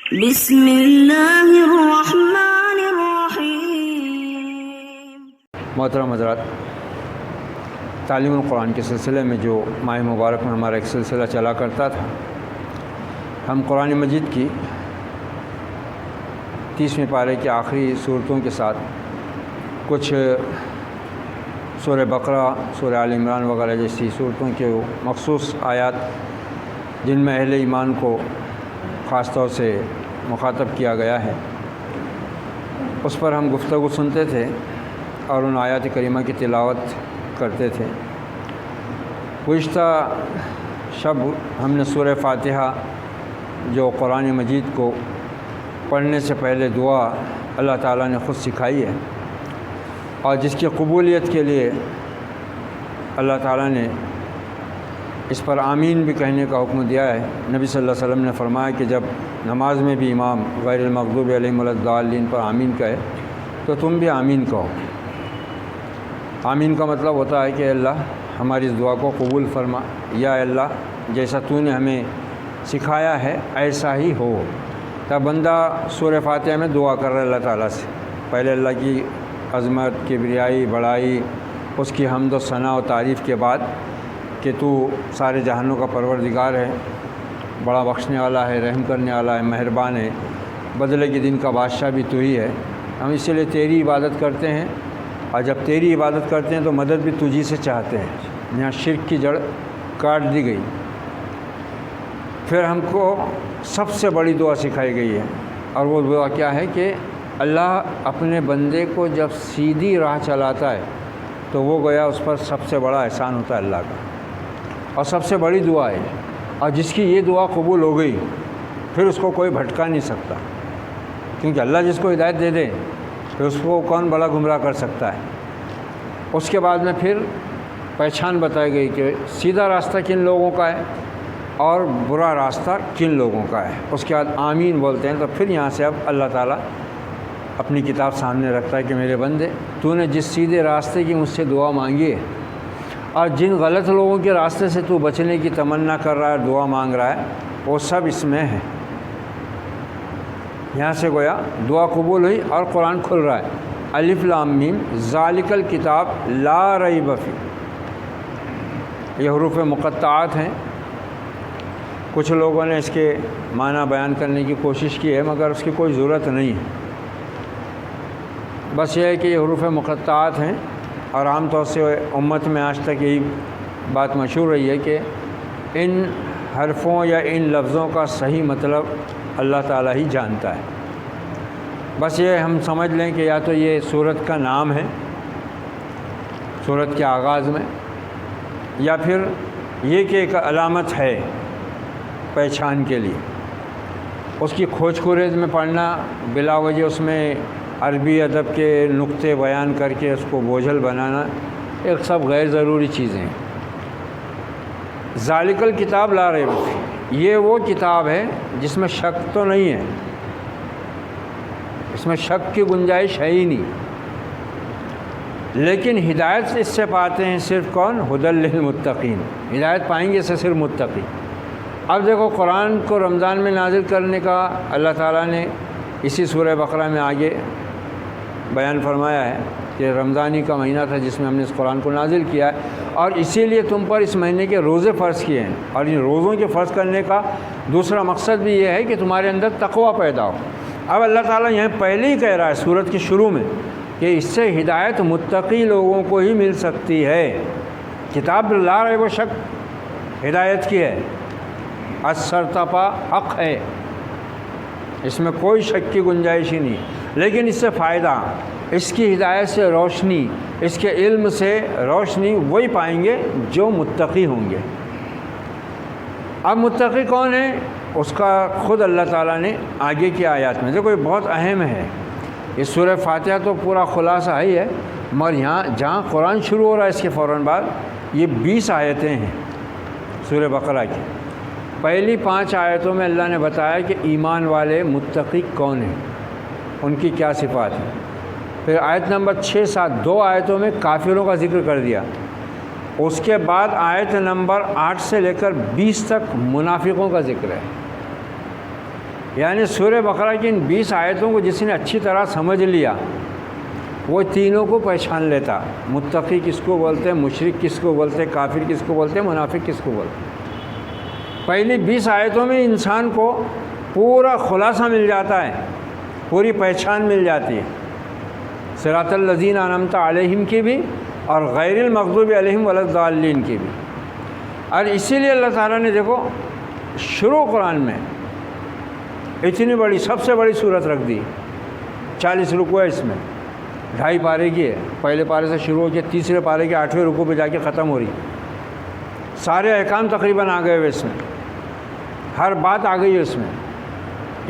بسم اللہ الرحمن الرحیم۔ محترم حضرات، تعلیم القرآن کے سلسلے میں جو ماہ مبارک میں ہمارا ایک سلسلہ چلا کرتا تھا، ہم قرآن مجید کی 30ویں پارے کی آخری صورتوں کے ساتھ کچھ سورہ بقرہ، سورہ آل عمران وغیرہ جیسی صورتوں کے مخصوص آیات جن میں اہل ایمان کو خاص طور سے مخاطب کیا گیا ہے، اس پر ہم گفتگو سنتے تھے اور ان آیات کریمہ کی تلاوت کرتے تھے۔ گزشتہ شب ہم نے سورہ فاتحہ جو قرآن مجید کو پڑھنے سے پہلے دعا اللہ تعالیٰ نے خود سکھائی ہے اور جس کی قبولیت کے لیے اللہ تعالیٰ نے اس پر آمین بھی کہنے کا حکم دیا ہے۔ نبی صلی اللہ علیہ وسلم نے فرمایا کہ جب نماز میں بھی امام غیر المغضوب علیہم ولا الضالین پر آمین کہے تو تم بھی آمین کہو۔ آمین کا مطلب ہوتا ہے کہ اللہ ہماری اس دعا کو قبول فرما، یا اللہ جیسا تو نے ہمیں سکھایا ہے ایسا ہی ہو۔ تب بندہ سورہ فاتحہ میں دعا کر رہا ہے اللہ تعالیٰ سے، پہلے اللہ کی عظمت، کبریائی، بڑائی، اس کی حمد و ثنا و تعریف کے بعد کہ تو سارے جہانوں کا پروردگار ہے، بڑا بخشنے والا ہے، رحم کرنے والا ہے، مہربان ہے، بدلے کے دن کا بادشاہ بھی تو ہی ہے۔ ہم اسی لیے تیری عبادت کرتے ہیں، اور جب تیری عبادت کرتے ہیں تو مدد بھی تجھی سے چاہتے ہیں۔ یہاں شرک کی جڑ کاٹ دی گئی۔ پھر ہم کو سب سے بڑی دعا سکھائی گئی ہے، اور وہ دعا کیا ہے کہ اللہ اپنے بندے کو جب سیدھی راہ چلاتا ہے تو وہ گویا اس پر سب سے بڑا احسان ہوتا ہے اللہ کا، اور سب سے بڑی دعا ہے۔ اور جس کی یہ دعا قبول ہو گئی پھر اس کو کوئی بھٹکا نہیں سکتا، کیونکہ اللہ جس کو ہدایت دے دے پھر اس کو کون بڑا گمراہ کر سکتا ہے۔ اس کے بعد میں پھر پہچان بتائی گئی کہ سیدھا راستہ کن لوگوں کا ہے اور برا راستہ کن لوگوں کا ہے۔ اس کے بعد آمین بولتے ہیں تو پھر یہاں سے اب اللہ تعالیٰ اپنی کتاب سامنے رکھتا ہے کہ میرے بندے، تو نے جس سیدھے راستے کی مجھ سے دعا مانگی ہے اور جن غلط لوگوں کے راستے سے تو بچنے کی تمنا کر رہا ہے، دعا مانگ رہا ہے، وہ سب اس میں ہے۔ یہاں سے گویا دعا قبول ہوئی اور قرآن کھل رہا ہے۔ الف لام میم ذالک الکتاب لا ریب فیہ، یہ حروف مقطعات ہیں۔ کچھ لوگوں نے اس کے معنی بیان کرنے کی کوشش کی ہے، مگر اس کی کوئی ضرورت نہیں ہے۔ بس یہ ہے کہ یہ حروف مقطعات ہیں، اور عام طور سے امت میں آج تک یہی بات مشہور رہی ہے کہ ان حرفوں یا ان لفظوں کا صحیح مطلب اللہ تعالیٰ ہی جانتا ہے۔ بس یہ ہم سمجھ لیں کہ یا تو یہ سورت کا نام ہے سورت کے آغاز میں، یا پھر یہ کہ ایک علامت ہے پہچان کے لیے۔ اس کی کھوج خوریز میں پڑھنا، بلا وجہ اس میں عربی ادب کے نقطے بیان کر کے اس کو بوجھل بنانا، ایک سب غیر ضروری چیزیں ہیں۔ ذالک الکتاب لا ریب فیہ، یہ وہ کتاب ہے جس میں شک تو نہیں ہے، اس میں شک کی گنجائش ہے ہی نہیں، لیکن ہدایت اس سے پاتے ہیں صرف کون؟ ھدی للمتقین، ہدایت پائیں گے اسے صرف متقی۔ اب دیکھو قرآن کو رمضان میں نازل کرنے کا اللہ تعالیٰ نے اسی سورہ بقرہ میں آگے بیان فرمایا ہے کہ رمضانی کا مہینہ تھا جس میں ہم نے اس قرآن کو نازل کیا ہے، اور اسی لیے تم پر اس مہینے کے روزے فرض کیے ہیں، اور ان روزوں کے فرض کرنے کا دوسرا مقصد بھی یہ ہے کہ تمہارے اندر تقویٰ پیدا ہو۔ اب اللہ تعالیٰ یہاں پہلے ہی کہہ رہا ہے سورت کے شروع میں کہ اس سے ہدایت متقی لوگوں کو ہی مل سکتی ہے۔ کتاب لا ریب و شک ہدایت کی ہے، السرتپا حق ہے، اس میں کوئی شک کی گنجائش ہی نہیں، لیکن اس سے فائدہ، اس کی ہدایت سے روشنی، اس کے علم سے روشنی وہی پائیں گے جو متقی ہوں گے۔ اب متقی کون ہے؟ اس کا خود اللہ تعالیٰ نے آگے کی آیات میں، دیکھو یہ بہت اہم ہے۔ یہ سورہ فاتحہ تو پورا خلاصہ ہی ہے، مگر یہاں جہاں قرآن شروع ہو رہا ہے اس کے فوراً بعد یہ 20 آیتیں ہیں سورہ بقرہ کی۔ پہلی 5 آیتوں میں اللہ نے بتایا کہ ایمان والے متقی کون ہیں، ان کی کیا صفات ہیں۔ پھر آیت نمبر 6، 7 2 آیتوں میں کافروں کا ذکر کر دیا۔ اس کے بعد آیت نمبر 8 سے لے کر 20 تک منافقوں کا ذکر ہے۔ یعنی سورہ بقرہ کی ان 20 آیتوں کو جس نے اچھی طرح سمجھ لیا وہ تینوں کو پہچان لیتا، متقی کس کو بولتے ہیں، مشرک کس کو بولتے ہیں، کافر کس کو بولتے ہیں، منافق کس کو بولتے ہیں۔ پہلی 20 آیتوں میں انسان کو پورا خلاصہ مل جاتا ہے، پوری پہچان مل جاتی ہے، صراط الذین انعمت علیہم کی بھی اور غیر المغضوب علیہم ولا الضالین کی بھی۔ اور اسی لیے اللہ تعالیٰ نے دیکھو شروع قرآن میں اتنی بڑی سب سے بڑی صورت رکھ دی، 40 رکوع ہے اس میں، 2.5 پارے کی ہے، پہلے پارے سے شروع ہو کے تیسرے پارے کے 8ویں رکوع پہ جا کے ختم ہو رہی، سارے احکام تقریباً آ گئے ہوئے اس میں، ہر بات آ گئی ہے اس میں،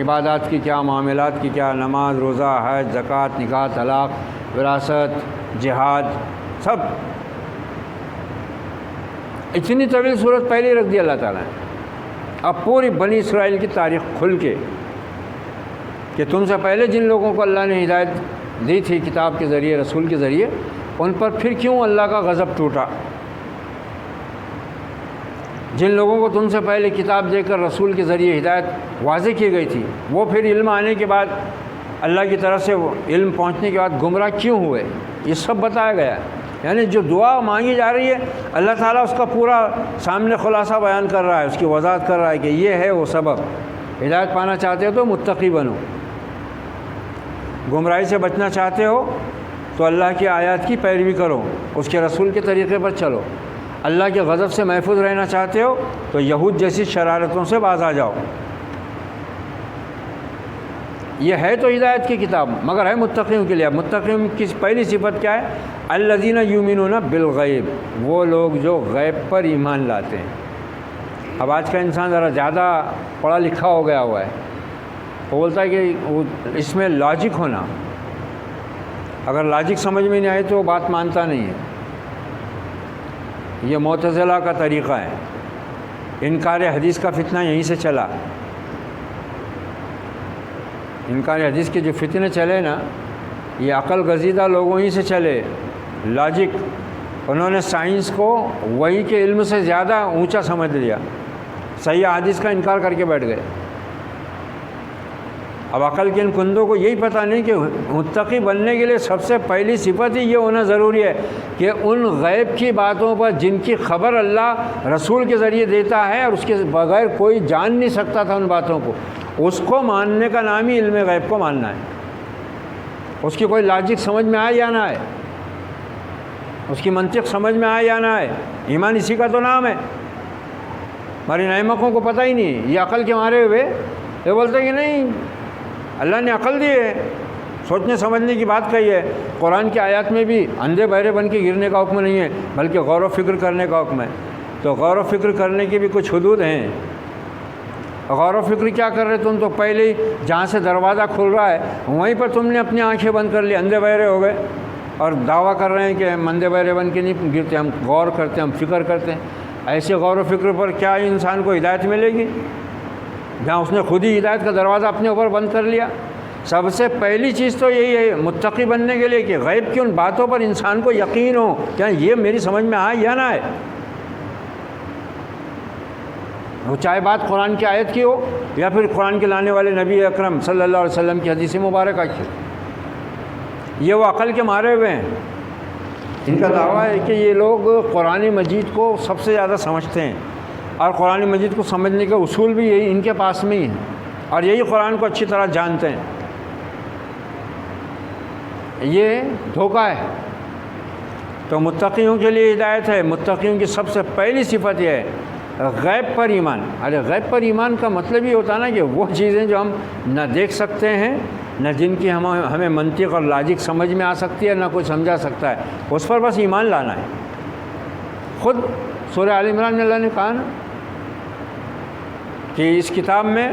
عبادات کی کیا، معاملات کی کیا، نماز، روزہ، حج، زکوٰۃ، نکاح، طلاق، وراثت، جہاد، سب۔ اتنی طویل صورت پہلے رکھ دی اللہ تعالیٰ نے۔ اب پوری بنی اسرائیل کی تاریخ کھل کے کہ تم سے پہلے جن لوگوں کو اللہ نے ہدایت دی تھی کتاب کے ذریعے، رسول کے ذریعے، ان پر پھر کیوں اللہ کا غضب ٹوٹا، جن لوگوں کو تم سے پہلے کتاب دے کر رسول کے ذریعے ہدایت واضح کی گئی تھی، وہ پھر علم آنے کے بعد اللہ کی طرف سے وہ علم پہنچنے کے بعد گمراہ کیوں ہوئے، یہ سب بتایا گیا ہے۔ یعنی جو دعا مانگی جا رہی ہے اللہ تعالیٰ اس کا پورا سامنے خلاصہ بیان کر رہا ہے، اس کی وضاحت کر رہا ہے کہ یہ ہے وہ سبب، ہدایت پانا چاہتے ہو تو متقی بنو، گمراہی سے بچنا چاہتے ہو تو اللہ کی آیات کی پیروی کرو، اس کے رسول کے طریقے پر چلو، اللہ کے غضب سے محفوظ رہنا چاہتے ہو تو یہود جیسی شرارتوں سے باز آ جاؤ۔ یہ ہے تو ہدایت کی کتاب، مگر ہے متقیوں کے لیے۔ متقیوں کی پہلی صفت کیا ہے؟ الذین یؤمنون بالغیب، وہ لوگ جو غیب پر ایمان لاتے ہیں۔ اب آج کا انسان ذرا زیادہ پڑھا لکھا ہو گیا ہوا ہے، وہ بولتا ہے کہ اس میں لاجک ہونا، اگر لاجک سمجھ میں نہیں آئے تو وہ بات مانتا نہیں ہے۔ یہ معتزلہ کا طریقہ ہے، انکار حدیث کا فتنہ یہیں سے چلا۔ انکار حدیث کے جو فتنے چلے نا، یہ عقل گزیدہ لوگوں ہی سے چلے، لاجک، انہوں نے سائنس کو وحی کے علم سے زیادہ اونچا سمجھ لیا، صحیح حدیث کا انکار کر کے بیٹھ گئے۔ اب عقل کے ان کندوں کو یہی پتہ نہیں کہ متقی بننے کے لیے سب سے پہلی صفت ہی یہ ہونا ضروری ہے کہ ان غیب کی باتوں پر جن کی خبر اللہ رسول کے ذریعے دیتا ہے اور اس کے بغیر کوئی جان نہیں سکتا تھا ان باتوں کو، اس کو ماننے کا نام ہی علم غیب کو ماننا ہے۔ اس کی کوئی لاجک سمجھ میں آئے یا نہ آئے، اس کی منطق سمجھ میں آئے یا نہ آئے، ایمان اسی کا تو نام ہے۔ ہمارے نعمتوں کو پتہ ہی نہیں، یہ عقل کے مارے ہوئے یہ بولتے کہ نہیں اللہ نے عقل دی ہے، سوچنے سمجھنے کی بات کہی ہے۔ قرآن کی آیات میں بھی اندھے بہرے بن کے گرنے کا حکم نہیں ہے، بلکہ غور و فکر کرنے کا حکم ہے۔ تو غور و فکر کرنے کی بھی کچھ حدود ہیں۔ غور و فکر کیا کر رہے تم؟ تو پہلے ہی جہاں سے دروازہ کھل رہا ہے وہیں پر تم نے اپنی آنکھیں بند کر لی، اندھے بہرے ہو گئے اور دعویٰ کر رہے ہیں کہ ہم اندھے بہرے بن کے نہیں گرتے، ہم غور کرتے ہیں، ہم فکر کرتے ہیں۔ ایسے غور و فکر پر کیا انسان کو ہدایت ملے گی جہاں اس نے خود ہی ہدایت کا دروازہ اپنے اوپر بند کر لیا؟ سب سے پہلی چیز تو یہی ہے متقی بننے کے لیے کہ غیب کی ان باتوں پر انسان کو یقین ہو، کیا یہ میری سمجھ میں آئے یا نہ آئے، وہ چاہے بات قرآن کی آیت کی ہو یا پھر قرآن کے لانے والے نبی اکرم صلی اللہ علیہ وسلم کی حدیث مبارکہ کی۔ یہ وہ عقل کے مارے ہوئے ہیں، ان کا دعویٰ ہے کہ یہ لوگ قرآن مجید کو سب سے زیادہ سمجھتے ہیں اور قرآن مجید کو سمجھنے کے اصول بھی یہی ان کے پاس میں ہی ہیں اور یہی قرآن کو اچھی طرح جانتے ہیں۔ یہ دھوکہ ہے۔ تو متقیوں کے لیے ہدایت ہے۔ متقیوں کی سب سے پہلی صفت یہ ہے غیب پر ایمان۔ ارے غیب پر ایمان کا مطلب یہ ہوتا ہے نا کہ وہ چیزیں جو ہم نہ دیکھ سکتے ہیں، نہ جن کی ہمیں منطق اور لاجک سمجھ میں آ سکتی ہے، نہ کوئی سمجھا سکتا ہے، اس پر بس ایمان لانا ہے۔ خود سورہ آل عمران میں اللہ نے کہا نا کہ اس کتاب میں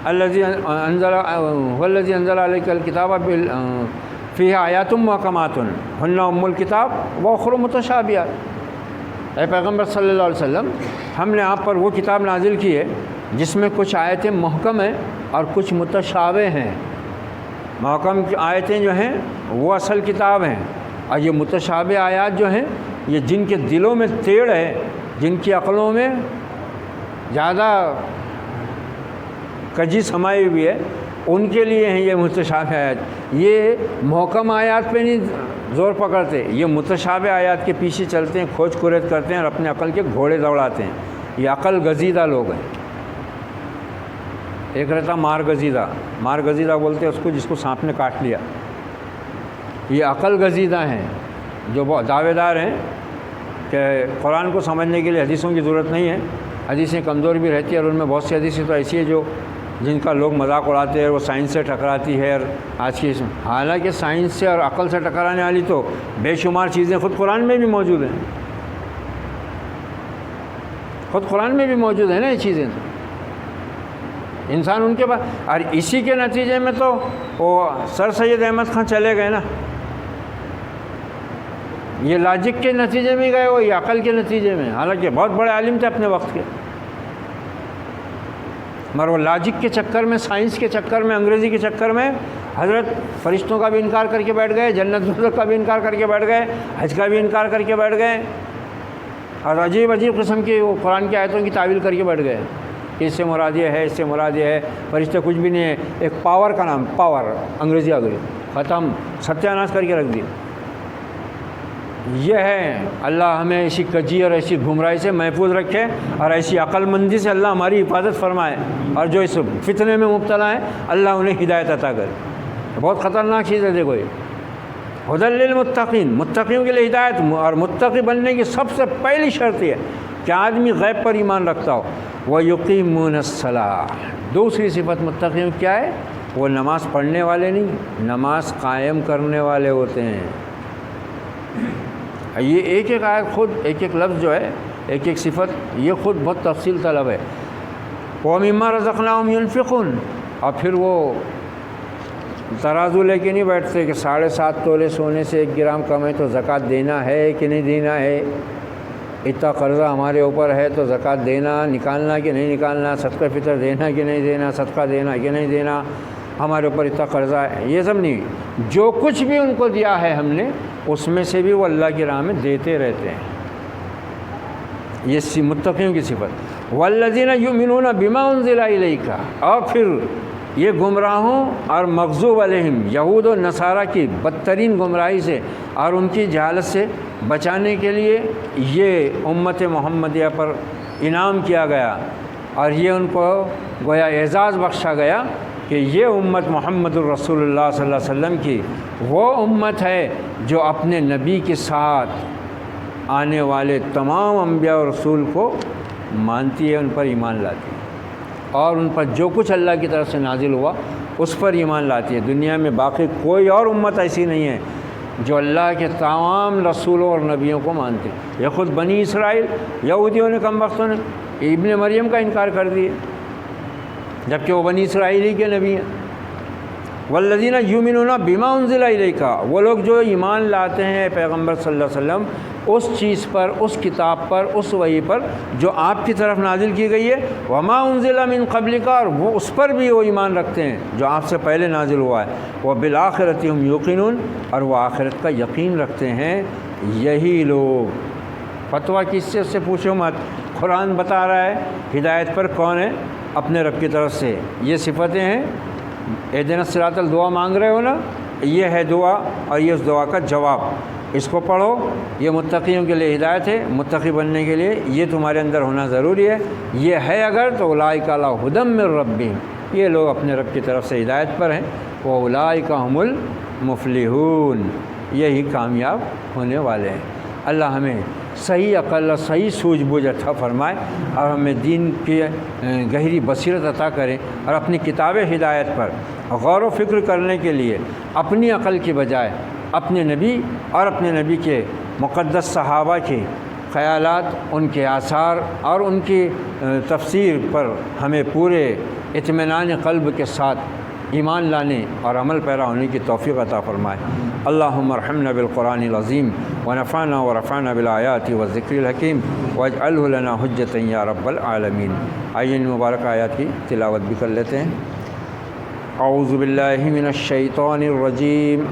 الذی انزل علیک الکتاب فیہا آیات محکمات ہن ام الکتاب واخر متشابہات۔ اے پیغمبر صلی اللہ علیہ وسلم، ہم نے آپ پر وہ کتاب نازل کی ہے جس میں کچھ آیتیں محکم ہیں اور کچھ متشابہ ہیں۔ محکم کی آیتیں جو ہیں وہ اصل کتاب ہیں، اور یہ متشابہ آیات جو ہیں یہ جن کے دلوں میں ٹیڑھ ہے، جن کی عقلوں میں زیادہ کجی سمائی ہوئی ہے، ان کے لیے ہیں یہ متشابہ آیات۔ یہ محکم آیات پہ نہیں زور پکڑتے، یہ متشابہ آیات کے پیچھے چلتے ہیں، کھوج کرید کرتے ہیں اور اپنے عقل کے گھوڑے دوڑاتے ہیں۔ یہ عقل گزیدہ لوگ ہیں۔ ایک رہتا مار گزیدہ بولتے ہیں اس کو جس کو سانپ نے کاٹ لیا۔ یہ عقل گزیدہ ہیں جو دعوے دار ہیں کہ قرآن کو سمجھنے کے لیے حدیثوں کی ضرورت نہیں ہے، حدیثیں کمزور بھی رہتی ہیں، اور ان میں بہت سی حدیثیں تو ایسی ہیں جن کا لوگ مذاق اڑاتے ہیں، وہ سائنس سے ٹکراتی ہے۔ اور آج کی حالانکہ سائنس سے اور عقل سے ٹکرانے والی تو بے شمار چیزیں خود قرآن میں بھی موجود ہیں، خود قرآن میں بھی موجود ہیں نا یہ چیزیں۔ انسان ان کے پاس، اور اسی کے نتیجے میں تو وہ سر سید احمد خان چلے گئے نا، یہ لاجک کے نتیجے میں گئے، وہ یہ عقل کے نتیجے میں، حالانکہ بہت بڑے عالم تھے اپنے وقت کے، مگر وہ لاجک کے چکر میں، سائنس کے چکر میں، انگریزی کے چکر میں حضرت فرشتوں کا بھی انکار کر کے بیٹھ گئے، جنت دوزخ کا بھی انکار کر کے بیٹھ گئے، حج کا بھی انکار کر کے بیٹھ گئے، اور عجیب قسم کی وہ قرآن کی آیتوں کی تعویل کر کے بیٹھ گئے کہ اس سے مراد یہ ہے، اس سے مراد یہ ہے، فرشتے کچھ بھی نہیں ہے، ایک پاور کا نام، پاور انگریزی آ گئی، ختم، ستیہ ناش کر کے رکھ دیا۔ یہ ہے، اللہ ہمیں ایسی کجی اور ایسی گمراہی سے محفوظ رکھے، اور ایسی عقل مندی سے اللہ ہماری حفاظت فرمائے، اور جو اس فتنے میں مبتلا ہیں اللہ انہیں ہدایت عطا کرے۔ بہت خطرناک چیز ہے دیکھو یہ، ہدی للمتقین، متقیوں کے لیے ہدایت، اور متقی بننے کی سب سے پہلی شرط یہ ہے کہ آدمی غیب پر ایمان رکھتا ہو۔ وَيُقِيمُونَ الصَّلَاةَ، دوسری صفت متقیوں کیا ہے؟ وہ نماز پڑھنے والے نہیں، نماز قائم کرنے والے ہوتے ہیں۔ یہ ایک ایک آیت خود، ایک ایک لفظ جو ہے، ایک ایک صفت، یہ خود بہت تفصیل طلب ہے۔ وَمِمَّا رَزَقْنَاهُمْ يُنْفِقُونَ، اور پھر وہ ترازو لے کے نہیں بیٹھتے کہ 7.5 تولے سونے سے 1 گرام کم ہے تو زکوٰۃ دینا ہے کہ نہیں دینا ہے، اتنا قرضہ ہمارے اوپر ہے تو زکوٰۃ دینا، نکالنا کہ نہیں نکالنا، صدقہ فطر دینا کہ نہیں دینا، صدقہ دینا کہ نہیں دینا، ہمارے اوپر اتنا قرضہ ہے، یہ سب نہیں۔ جو کچھ بھی ان کو دیا ہے ہم نے، اس میں سے بھی وہ اللہ کی راہ میں دیتے رہتے ہیں۔ یہ متقیوں کی صفت۔ والذین یؤمنون بما انزل الیک، اور پھر یہ گمراہوں اور مغضوب علیہم، یہود و نصارہ کی بدترین گمراہی سے اور ان کی جہالت سے بچانے کے لیے یہ امت محمدیہ پر انعام کیا گیا، اور یہ ان کو گویا اعزاز بخشا گیا کہ یہ امت محمد الرسول اللہ صلی اللہ علیہ وسلم کی وہ امت ہے جو اپنے نبی کے ساتھ آنے والے تمام انبیاء اور رسول کو مانتی ہے، ان پر ایمان لاتی ہے، اور ان پر جو کچھ اللہ کی طرف سے نازل ہوا اس پر ایمان لاتی ہے۔ دنیا میں باقی کوئی اور امت ایسی نہیں ہے جو اللہ کے تمام رسولوں اور نبیوں کو مانتے ہیں۔ یہ خود بنی اسرائیل، یہودیوں نے، کم وقتوں نے ابن مریم کا انکار کر دیا، جبکہ وہ بنی اسرائیلی کے نبی ہیں۔ والذین یؤمنون بما انزل الیک، وہ لوگ جو ایمان لاتے ہیں پیغمبر صلی اللہ علیہ وسلم اس چیز پر، اس کتاب پر، اس وحی پر جو آپ کی طرف نازل کی گئی ہے، وما انزل من قبلک، اور وہ اس پر بھی وہ ایمان رکھتے ہیں جو آپ سے پہلے نازل ہوا ہے، وبالآخرۃ ھم یوقنون، اور وہ آخرت کا یقین رکھتے ہیں۔ یہی لوگ، فتویٰ کس سے، اس سے پوچھو مت، قرآن بتا رہا ہے ہدایت پر کون ہے، اپنے رب کی طرف سے یہ صفتیں ہیں۔ اہدنا الصراط دعا مانگ رہے ہو نا، یہ ہے دعا، اور یہ اس دعا کا جواب، اس کو پڑھو، یہ متقیوں کے لیے ہدایت ہے، متقی بننے کے لیے یہ تمہارے اندر ہونا ضروری ہے۔ یہ ہے اگر تو اولئک علی ھدی من ربہم، یہ لوگ اپنے رب کی طرف سے ہدایت پر ہیں، واولئک ھم المفلحون، یہی کامیاب ہونے والے ہیں۔ اللہ ہمیں صحیح عقل اور صحیح سوجھ بوجھ عطا فرمائے، اور ہمیں دین کی گہری بصیرت عطا کرے، اور اپنی کتاب ہدایت پر غور و فکر کرنے کے لیے اپنی عقل کی بجائے اپنے نبی اور اپنے نبی کے مقدس صحابہ کے خیالات، ان کے آثار اور ان کی تفسیر پر ہمیں پورے اطمینان قلب کے ساتھ ایمان لانے اور عمل پیرا ہونے کی توفیق عطا فرمائے۔ اللہم ارحمنا بالقرآن العظیم، ونفعنا ورفعنا بالآیات والذکر الحکیم، واجعلہ لنا حجۃ یا رب العالمین۔ آئیے ان مبارک آیات کی تلاوت بھی کر لیتے ہیں۔ اعوذ باللہ من الشیطان الرجیم،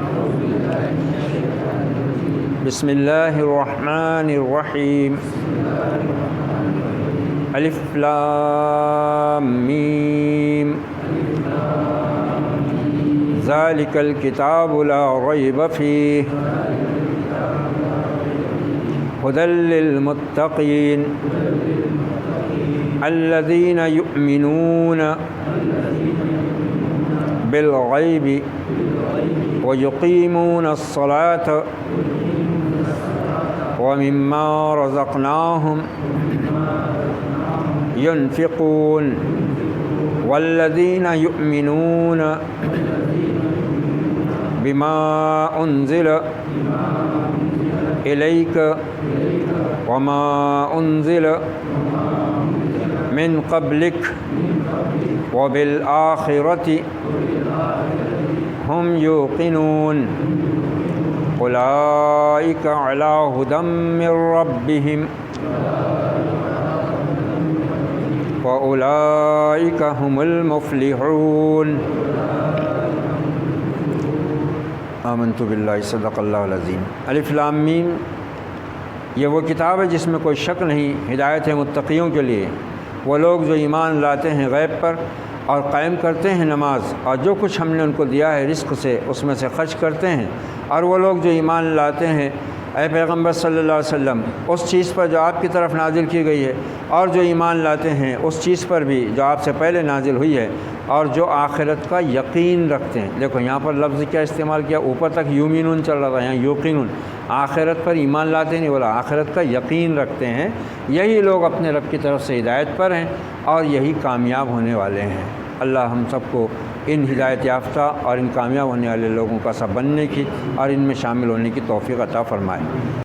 بسم اللہ الرحمن الرحیم، الف لام میم، ذالک الکتاب لا ریب فیہ ھدی للمتقین الذین یؤمنون بالغیب ویقیمون الصلاۃ ومما رزقناہم ينفقون والذين يؤمنون بما أنزل إليك وما أنزل من قبلك وبالآخرة هم يوقنون أولئك على هدى من ربهم وَأُولَئِكَ هُمُ الْمُفْلِحُونَ آمنت باللہ صدق اللہ العظیم۔ الف لام میم، یہ وہ کتاب ہے جس میں کوئی شک نہیں، ہدایت ہے متقیوں کے لیے، وہ لوگ جو ایمان لاتے ہیں غیب پر اور قائم کرتے ہیں نماز، اور جو کچھ ہم نے ان کو دیا ہے رزق سے اس میں سے خرچ کرتے ہیں، اور وہ لوگ جو ایمان لاتے ہیں اے پیغمبر صلی اللہ علیہ وسلم اس چیز پر جو آپ کی طرف نازل کی گئی ہے، اور جو ایمان لاتے ہیں اس چیز پر بھی جو آپ سے پہلے نازل ہوئی ہے، اور جو آخرت کا یقین رکھتے ہیں۔ دیکھو یہاں پر لفظ کیا استعمال کیا، اوپر تک یومینون چل رہا تھا، یہاں یوقینون، آخرت پر ایمان لاتے نہیں بولا، آخرت کا یقین رکھتے ہیں، یہی لوگ اپنے رب کی طرف سے ہدایت پر ہیں اور یہی کامیاب ہونے والے ہیں۔ اللہ ہم سب کو ان ہدایت یافتہ اور ان کامیاب ہونے والے لوگوں کا سب بننے کی اور ان میں شامل ہونے کی توفیق عطا فرمائے۔